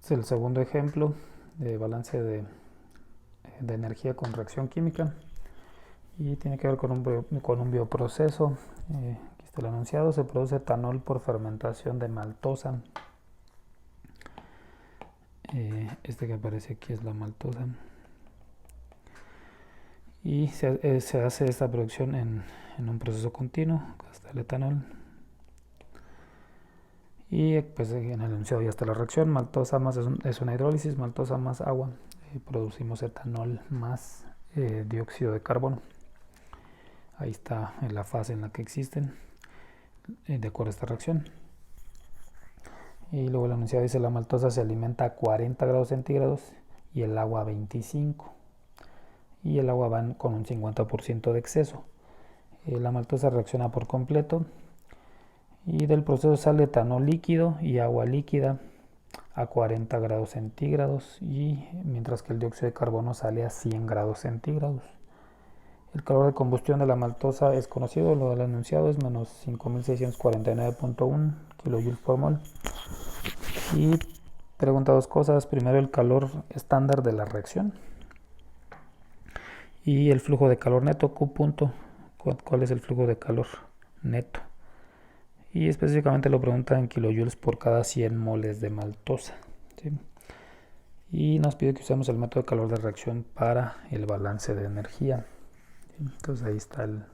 Es el segundo ejemplo de balance de energía con reacción química y tiene que ver con un bioproceso. Aquí está el enunciado: se produce etanol por fermentación de maltosa. Este que aparece aquí es la maltosa. Y se hace esta producción en un proceso continuo hasta el etanol. Y pues en el enunciado ya está la reacción: maltosa más es una hidrólisis, maltosa más agua, producimos etanol más dióxido de carbono. Ahí está en la fase en la que existen de acuerdo a esta reacción. Y luego el enunciado dice: la maltosa se alimenta a 40 grados centígrados y el agua a 25. Y el agua va con un 50% de exceso. La maltosa reacciona por completo y del proceso sale etanol líquido y agua líquida a 40 grados centígrados, y mientras que el dióxido de carbono sale a 100 grados centígrados. El calor de combustión de la maltosa es conocido, lo del enunciado es menos 5649.1 kilojoules por mol. Y pregunta dos cosas: primero, el calor estándar de la reacción y el flujo de calor neto, Q punto. ¿Cuál es el flujo de calor neto? Y específicamente lo pregunta en kilojoules por cada 100 moles de maltosa, ¿sí? Y nos pide que usemos el método de calor de reacción para el balance de energía. Entonces ahí está el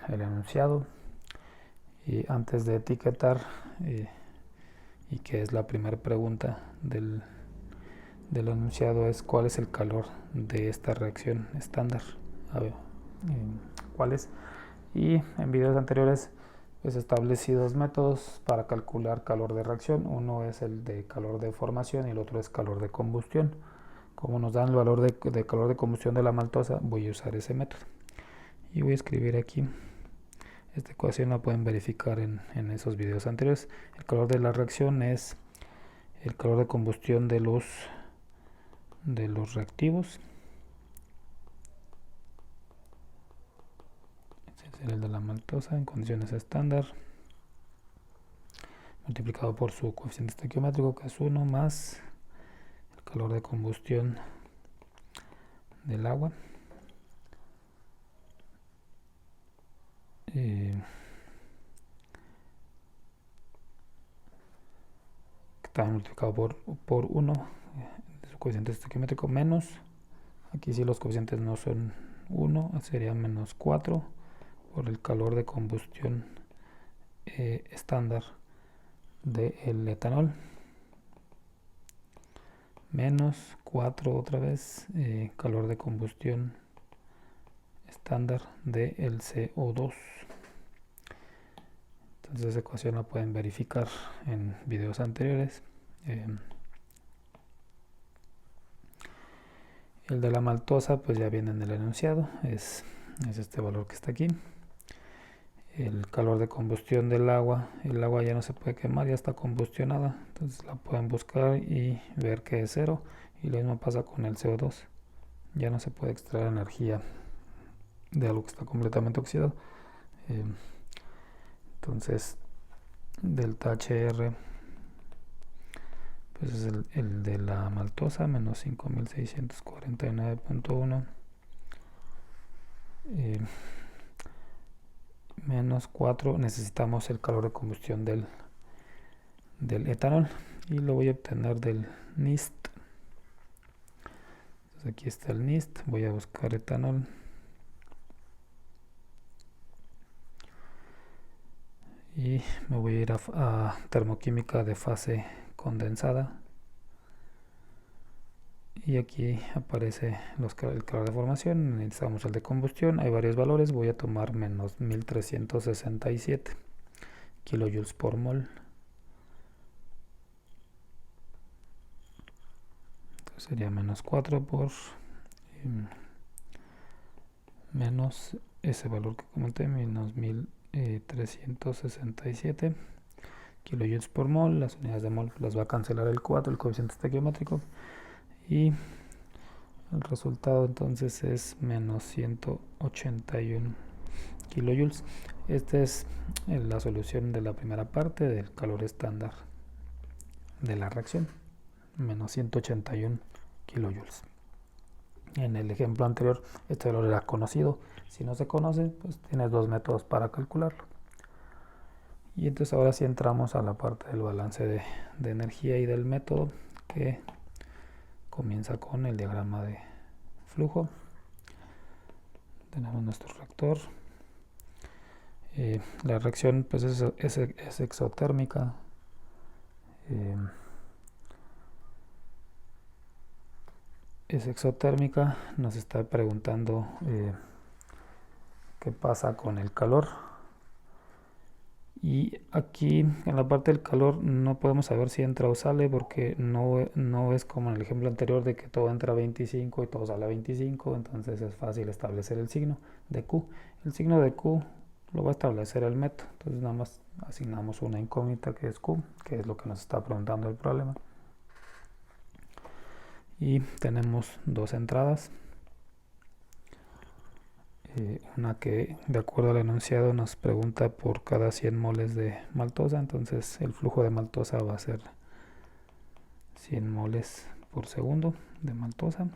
enunciado. Y antes de etiquetar, y que es la primera pregunta del enunciado, es: ¿cuál es el calor de esta reacción estándar? A ver, ¿cuál es? Y en videos anteriores pues establecí dos métodos para calcular calor de reacción. Uno es el de calor de formación y el otro es calor de combustión. Como nos dan el valor de calor de combustión de la maltosa, voy a usar ese método. Y voy a escribir aquí. Esta ecuación la pueden verificar en esos videos anteriores. El calor de la reacción es el calor de combustión de los reactivos. Este es el de la maltosa en condiciones estándar, multiplicado por su coeficiente estequiométrico, que es 1, más el calor de combustión del agua. Está multiplicado por 1, su coeficiente estequiométrico, menos, aquí si los coeficientes no son 1, sería menos 4 por el calor de combustión estándar del etanol, menos 4 otra vez calor de combustión estándar del CO2. Entonces esa ecuación la pueden verificar en videos anteriores. El de la maltosa pues ya viene en el enunciado, es este valor que está aquí. El calor de combustión del agua, el agua ya no se puede quemar, ya está combustionada, entonces la pueden buscar y ver que es 0. Y lo mismo pasa con el CO2, ya no se puede extraer energía de algo que está completamente oxidado. Entonces delta HR pues es el de la maltosa, menos 5649.1 menos 4, necesitamos el calor de combustión del etanol y lo voy a obtener del NIST. Entonces aquí está el NIST, voy a buscar etanol y me voy a ir a termoquímica de fase condensada, y aquí aparece el calor de formación. Necesitamos el de combustión, hay varios valores, voy a tomar menos 1367 kilojoules por mol. Entonces sería menos 4 por menos ese valor que comenté, menos 1367 kilojoules por mol. Las unidades de mol las va a cancelar el 4, el coeficiente estequiométrico, y el resultado entonces es menos 181 kilojoules. Esta es la solución de la primera parte del calor estándar de la reacción, menos 181 kilojoules. En el ejemplo anterior este valor era conocido. Si no se conoce, pues tienes dos métodos para calcularlo. Y entonces ahora sí entramos a la parte del balance de energía y del método, que comienza con el diagrama de flujo. Tenemos nuestro reactor. La reacción pues es exotérmica. Es exotérmica. Nos está preguntando qué pasa con el calor. Y aquí en la parte del calor no podemos saber si entra o sale, porque no es como en el ejemplo anterior de que todo entra a 25 y todo sale a 25. Entonces es fácil establecer el signo de Q. El signo de Q lo va a establecer el método. Entonces nada más asignamos una incógnita que es Q, que es lo que nos está preguntando el problema. Y tenemos dos entradas. Una que, de acuerdo al enunciado, nos pregunta por cada 100 moles de maltosa. Entonces el flujo de maltosa va a ser 100 moles por segundo de maltosa,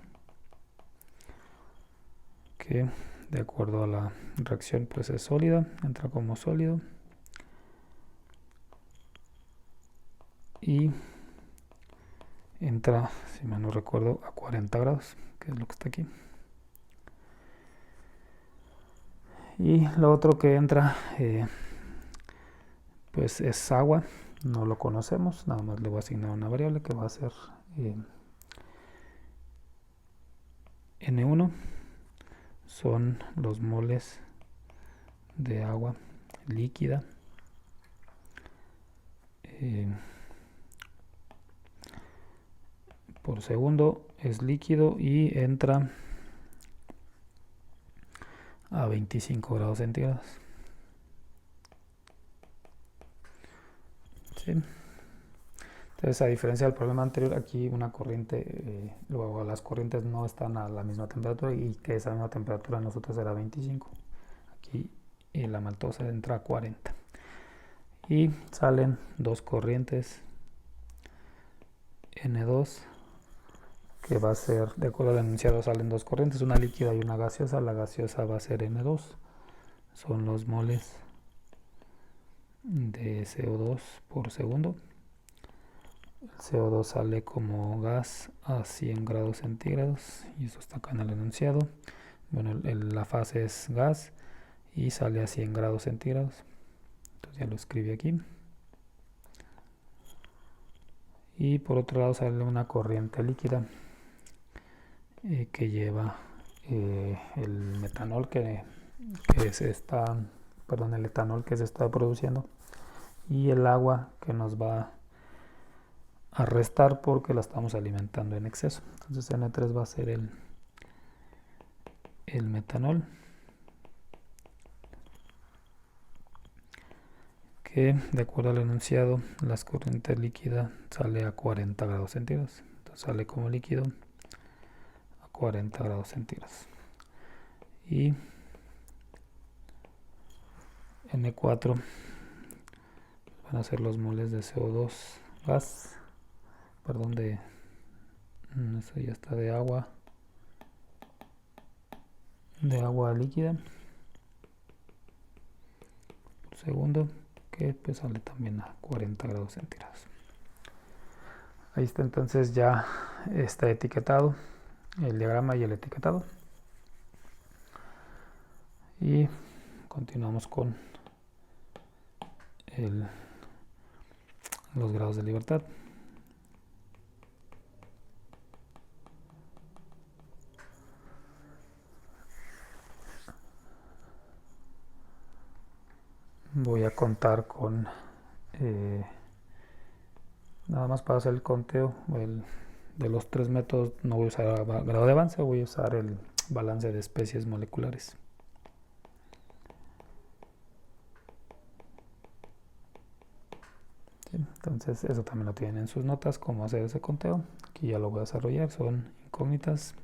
que de acuerdo a la reacción pues es sólida, entra como sólido. Y entra, si mal no recuerdo, a 40 grados, que es lo que está aquí. Y lo otro que entra pues es agua. No lo conocemos, nada más le voy a asignar una variable que va a ser N1. Son los moles de agua líquida por segundo. Es líquido y entra a 25 grados centígrados. ¿Sí? Entonces, a diferencia del problema anterior, aquí una corriente, luego las corrientes no están a la misma temperatura, y que esa misma temperatura en nosotros era 25. Aquí la maltosa entra a 40. Y salen dos corrientes N2, que va a ser, de acuerdo al enunciado, salen dos corrientes, una líquida y una gaseosa. La gaseosa va a ser N2, son los moles de CO2 por segundo. El CO2 sale como gas a 100 grados centígrados, y eso está acá en el enunciado. Bueno, la fase es gas y sale a 100 grados centígrados. Entonces ya lo escribí aquí. Y por otro lado sale una corriente líquida que lleva el metanol el etanol que se está produciendo, y el agua que nos va a restar porque la estamos alimentando en exceso. Entonces N3 va a ser el metanol, que de acuerdo al enunciado, la corriente líquida sale a 40 grados centígrados. Entonces sale como líquido a 40 grados centígrados. Y N4 van a ser los moles de CO2 gas, perdón, eso ya está, de agua líquida por segundo, que pues sale también a 40 grados centígrados. Ahí está, entonces ya está etiquetado el diagrama y el etiquetado. Y continuamos con los grados de libertad. Voy a contar con nada más para hacer el conteo de los tres métodos. No voy a usar grado de avance, voy a usar el balance de especies moleculares. ¿Sí? Entonces eso también lo tienen en sus notas, cómo hacer ese conteo. Aquí ya lo voy a desarrollar, son incógnitas.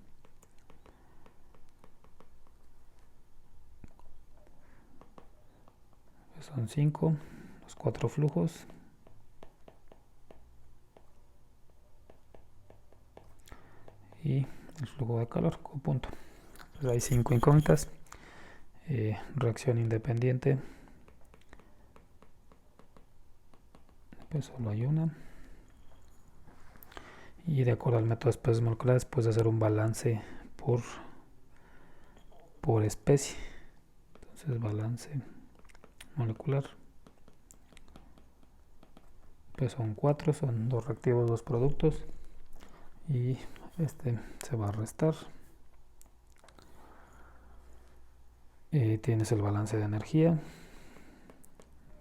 Son 5, los 4 flujos. y el flujo de calor, punto. Pues hay 5 incógnitas. Reacción independiente, pues solo hay una. Y de acuerdo al método de especies moleculares, puedes hacer un balance por especie. Entonces, balance molecular, pues son 4, son 2 reactivos, 2 productos, y este se va a restar. Tienes el balance de energía,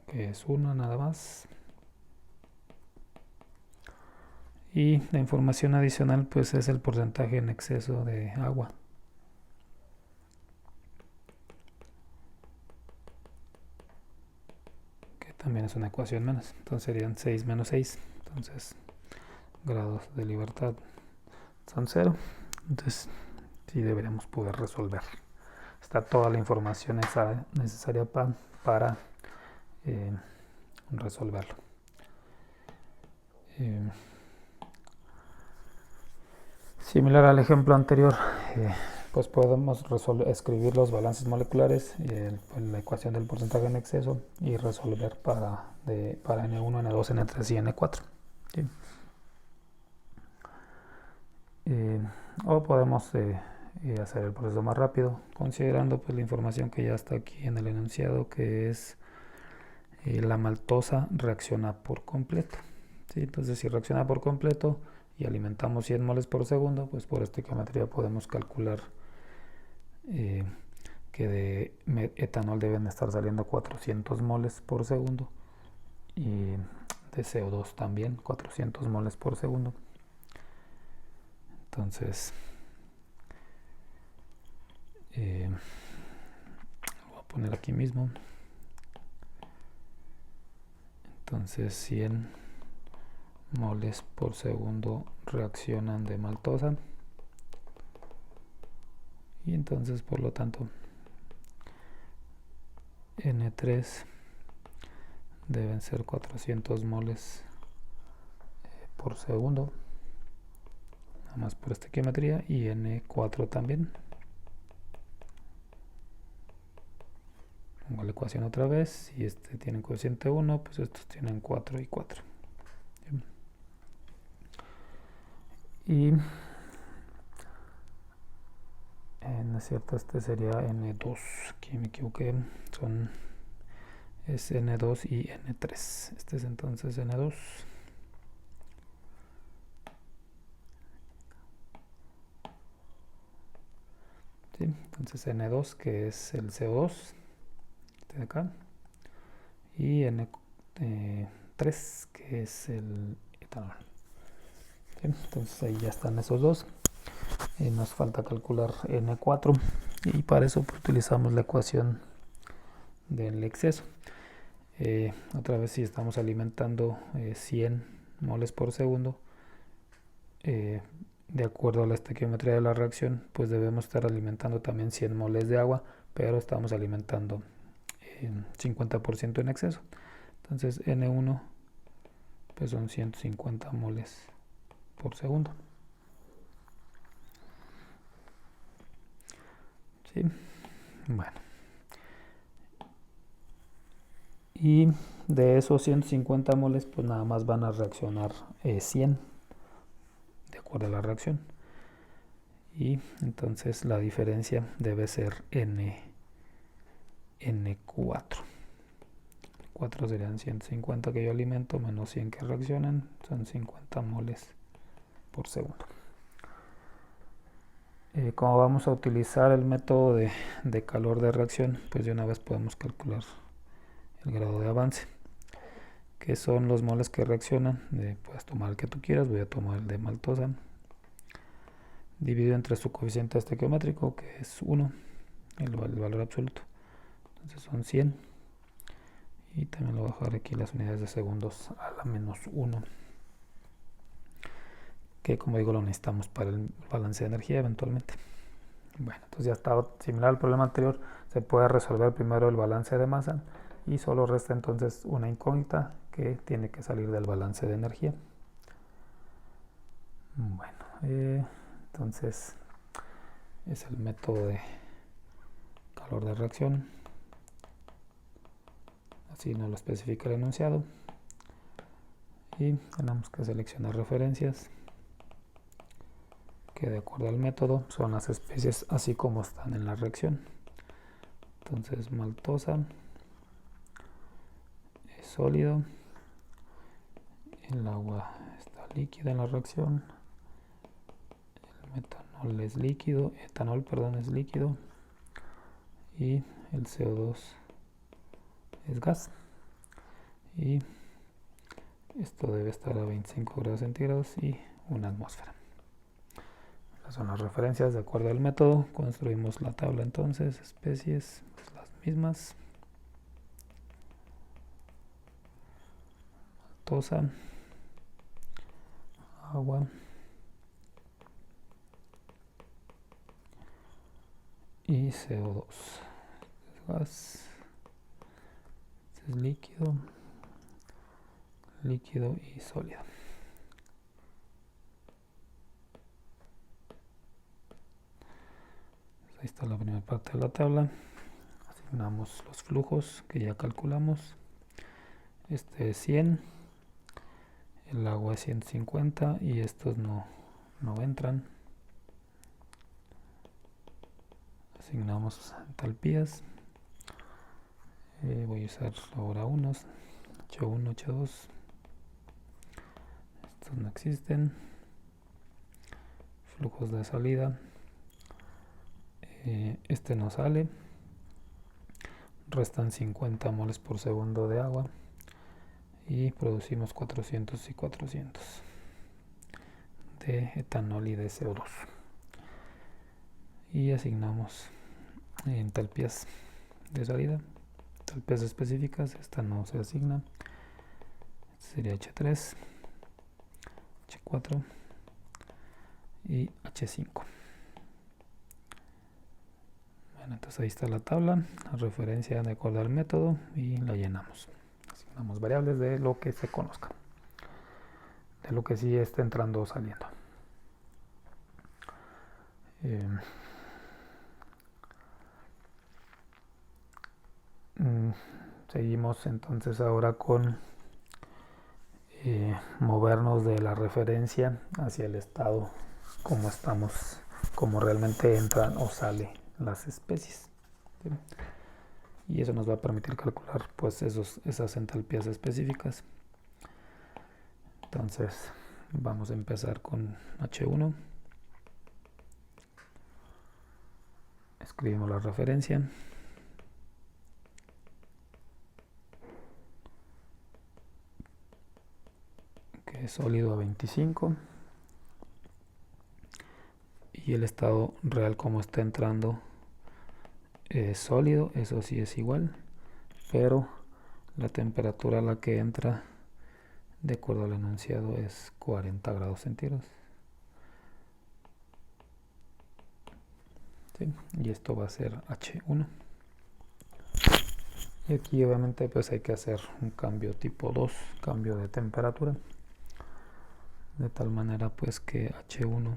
que es 1 nada más. Y la información adicional pues es el porcentaje en exceso de agua. Que también es una ecuación menos. Entonces serían 6 menos 6. Entonces grados de libertad son 0. Entonces sí deberíamos poder resolver. Está toda la información necesaria para resolverlo. Similar al ejemplo anterior, pues podemos escribir los balances moleculares, la ecuación del porcentaje en exceso, y resolver para N1, N2, N3 y N4. ¿Sí? O podemos hacer el proceso más rápido, considerando pues la información que ya está aquí en el enunciado, que es la maltosa reacciona por completo. ¿Sí? Entonces, si reacciona por completo y alimentamos 100 moles por segundo, pues por estequiometría podemos calcular que de etanol deben estar saliendo 400 moles por segundo, y de CO2 también 400 moles por segundo. Entonces voy a poner aquí mismo. Entonces 100 moles por segundo reaccionan de maltosa, y entonces por lo tanto N3 deben ser 400 moles por segundo, nada más por estequiometría, y N4 también. Pongo la ecuación otra vez. Si este tiene cociente 1, pues estos tienen 4 y 4. Y no es cierto, este sería N2, aquí me equivoqué, es N2 y N3. Este es entonces N2. ¿Sí? Entonces N2, que es el CO2, este de acá, y N3, que es el etanol. ¿Sí? Entonces ahí ya están esos dos. Nos falta calcular N4, y para eso pues, utilizamos la ecuación del exceso. Otra vez, si estamos alimentando 100 moles por segundo, de acuerdo a la estequiometría de la reacción, pues debemos estar alimentando también 100 moles de agua, pero estamos alimentando 50% en exceso. Entonces N1 pues son 150 moles por segundo. ¿Sí? Bueno. Y de esos 150 moles, pues nada más van a reaccionar 100, de acuerdo a la reacción. Y entonces la diferencia debe ser N4. 4 serían 150 que yo alimento menos 100 que reaccionan, son 50 moles por segundo. Como vamos a utilizar el método de calor de reacción, pues de una vez podemos calcular el grado de avance, que son los moles que reaccionan. Puedes tomar el que tú quieras, voy a tomar el de maltosa, dividido entre su coeficiente estequiométrico, que es 1, el valor absoluto. Entonces son 100, y también lo voy a bajar aquí las unidades de segundos a la menos 1, que como digo lo necesitamos para el balance de energía eventualmente. Bueno, entonces ya está similar al problema anterior. Se puede resolver primero el balance de masa, y solo resta entonces una incógnita que tiene que salir del balance de energía. Bueno, Entonces es el método de calor de reacción, así nos lo especifica el enunciado, y tenemos que seleccionar referencias que de acuerdo al método son las especies así como están en la reacción. Entonces maltosa es sólido, el agua está líquida en la reacción, el metanol es líquido, etanol perdón es líquido, y el CO2 es gas, y esto debe estar a 25 grados centígrados y una atmósfera. Estas son las referencias de acuerdo al método. Construimos la tabla entonces, especies, pues las mismas. Maltosa, agua, y CO2. Este es gas, este es líquido, líquido y sólido. Ahí está la primera parte de la tabla. Asignamos los flujos que ya calculamos. Este es 100, el agua es 150 y estos no entran. Asignamos entalpías. Voy a usar ahora unos H1, H2. Estos no existen. Flujos de salida. Este no sale. Restan 50 moles por segundo de agua y producimos 400 y 400 de etanol y de CO2. Y asignamos entalpías de salida, entalpías específicas. Esta no se asigna. Este sería H3, H4 y H5. Bueno, entonces ahí está la tabla, la referencia de acuerdo al método, y la llenamos. Asignamos variables de lo que se conozca, de lo que sí está entrando o saliendo. Seguimos entonces ahora con movernos de la referencia hacia el estado, como estamos, como realmente entran o salen las especies, ¿sí? Y eso nos va a permitir calcular pues esas entalpías específicas. Entonces vamos a empezar con H1. Escribimos la referencia. Que es sólido a 25. Y el estado real como está entrando es sólido, eso sí es igual. Pero la temperatura a la que entra, de acuerdo al enunciado, es 40 grados centígrados. ¿Sí? Y esto va a ser H1. Y aquí obviamente pues hay que hacer un cambio tipo 2, cambio de temperatura, de tal manera pues que H1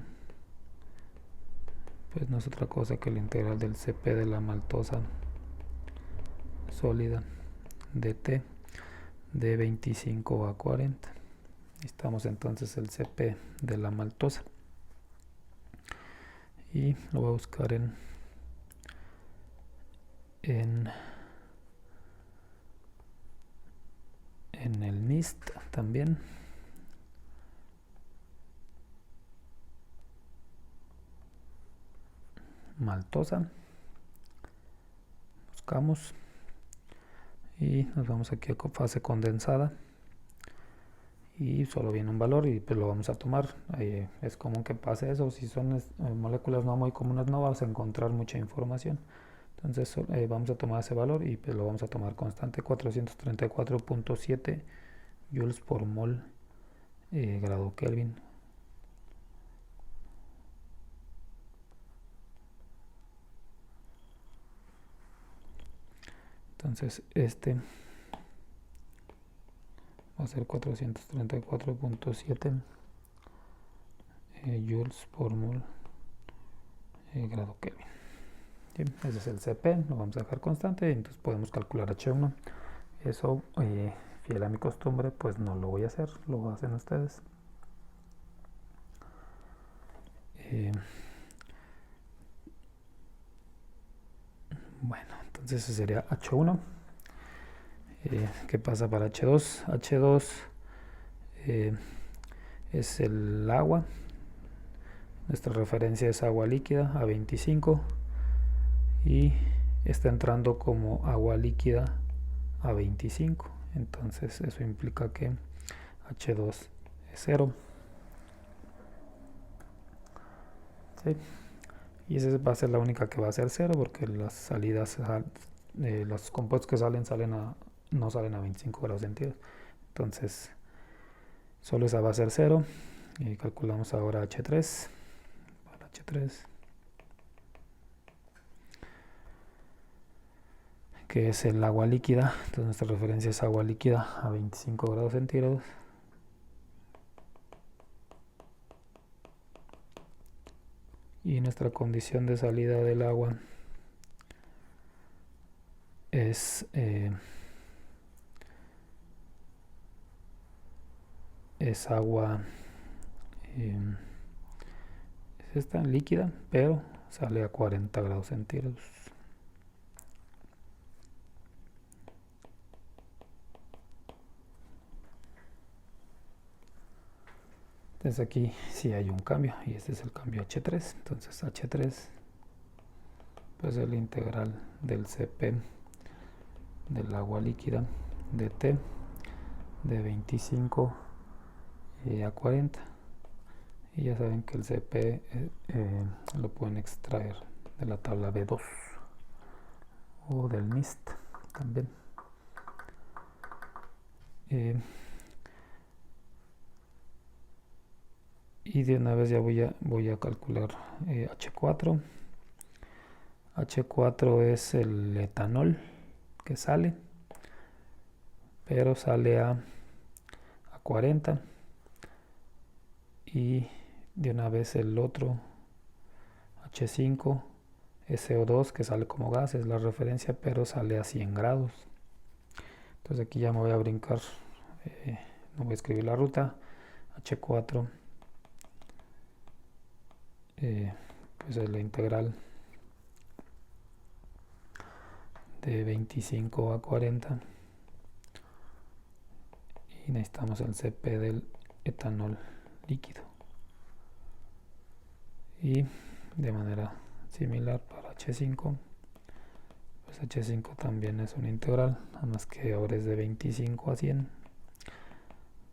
pues no es otra cosa que la integral del Cp de la maltosa sólida de T de 25 a 40. Necesitamos entonces el Cp de la maltosa y lo voy a buscar en el NIST también. Maltosa, buscamos y nos vamos aquí a fase condensada y solo viene un valor y pues lo vamos a tomar. Es común que pase eso. Si son moléculas no muy comunes no vas a encontrar mucha información, entonces vamos a tomar ese valor y pues lo vamos a tomar constante, 434.7 joules por mol grado Kelvin. Entonces este va a ser 434.7 joules por mol grado Kelvin. Bien, ese es el CP, lo vamos a dejar constante y entonces podemos calcular H1. Eso, fiel a mi costumbre, pues no lo voy a hacer, lo hacen ustedes. Bueno, entonces ese sería H1. ¿Qué pasa para H2? H2 es el agua. Nuestra referencia es agua líquida a 25 y está entrando como agua líquida a 25. Entonces eso implica que H2 es 0. ¿Sí? Y esa va a ser la única que va a ser 0 porque las salidas, los compuestos que no salen a 25 grados centígrados. Entonces solo esa va a ser 0. Y calculamos ahora H3. Para H3, que es el agua líquida. Entonces nuestra referencia es agua líquida a 25 grados centígrados. Y nuestra condición de salida del agua es agua, esta líquida, pero sale a 40 grados centígrados. Entonces aquí sí hay un cambio y este es el cambio H3. Entonces H3 pues es la integral del Cp del agua líquida de T de 25 a 40. Y ya saben que el Cp lo pueden extraer de la tabla B2 o del NIST también. Y de una vez ya voy a calcular H4. H4 es el etanol que sale, pero sale a 40. Y de una vez el otro H5 es CO2 que sale como gas, es la referencia, pero sale a 100 grados. Entonces aquí ya me voy a brincar, no voy a escribir la ruta. H4 pues es la integral de 25 a 40 y necesitamos el Cp del etanol líquido. Y de manera similar para H5, pues H5 también es una integral, nada más que ahora es de 25 a 100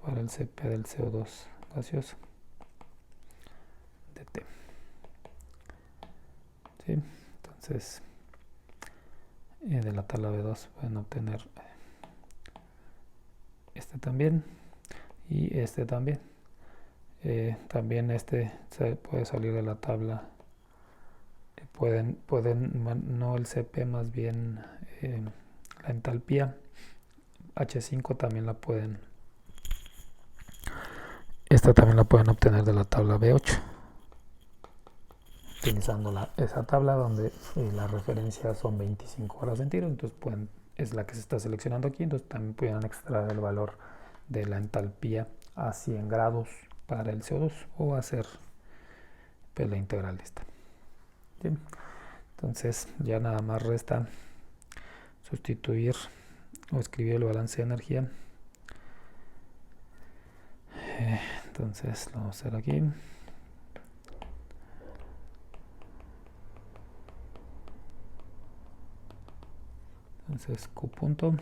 para el Cp del CO2 gaseoso de T. ¿Sí? Entonces de la tabla B2 pueden obtener este también y este también. También este se puede salir de la tabla. Pueden no el Cp, más bien la entalpía H5 también la pueden, esta también la pueden obtener de la tabla B8 utilizando esa tabla donde la referencia son 25 grados centígrados. Entonces es la que se está seleccionando aquí, entonces también pueden extraer el valor de la entalpía a 100 grados para el CO2 o hacer pues la integral de esta. Bien. Entonces ya nada más resta sustituir o escribir el balance de energía. Entonces lo vamos a hacer aquí. Entonces Q punto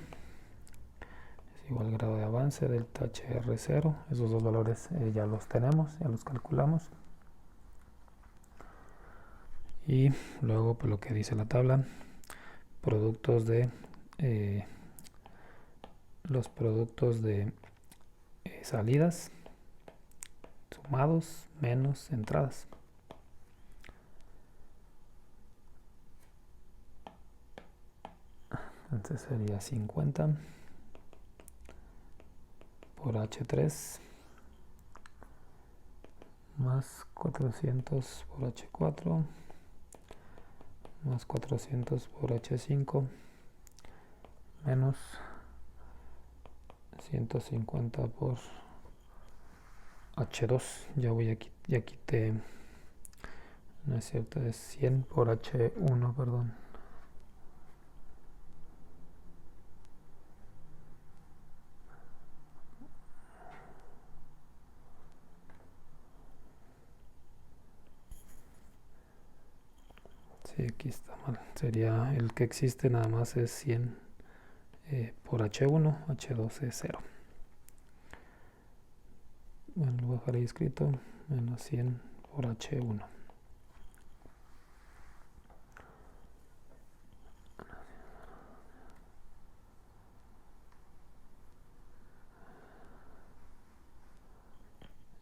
es igual al grado de avance del HR0. Esos dos valores ya los tenemos, ya los calculamos. Y luego pues lo que dice la tabla, productos de los productos de salidas sumados menos entradas. Entonces sería 50 por H3 más 400 por H4 más 400 por H5 menos 150 por H2. Ya voy aquí, ya quité, no es cierto, es 100 por H1, perdón. Sí, aquí está mal. Sería el que existe nada más es 100 por H1, H2 es 0. Bueno, lo voy a dejar ahí escrito, menos 100 por H1.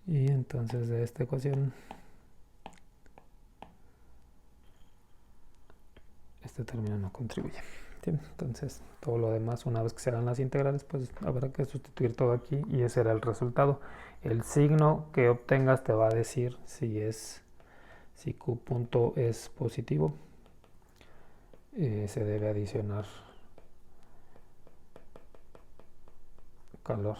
Y entonces de esta ecuación, este término no contribuye. Bien, entonces todo lo demás, una vez que se hagan las integrales, pues habrá que sustituir todo aquí y ese era el resultado. El signo que obtengas te va a decir si Q punto es positivo, se debe adicionar calor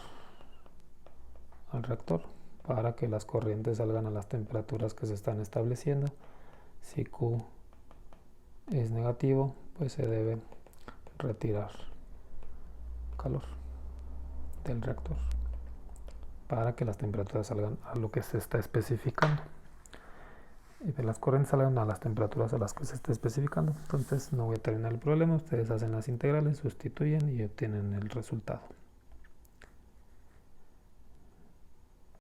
al reactor para que las corrientes salgan a las temperaturas que se están estableciendo. Si Q es negativo, pues se debe retirar calor del reactor para que las temperaturas salgan a lo que se está especificando y de las corrientes salgan a las temperaturas a las que se está especificando. Entonces no voy a terminar el problema, ustedes hacen las integrales, sustituyen y obtienen el resultado.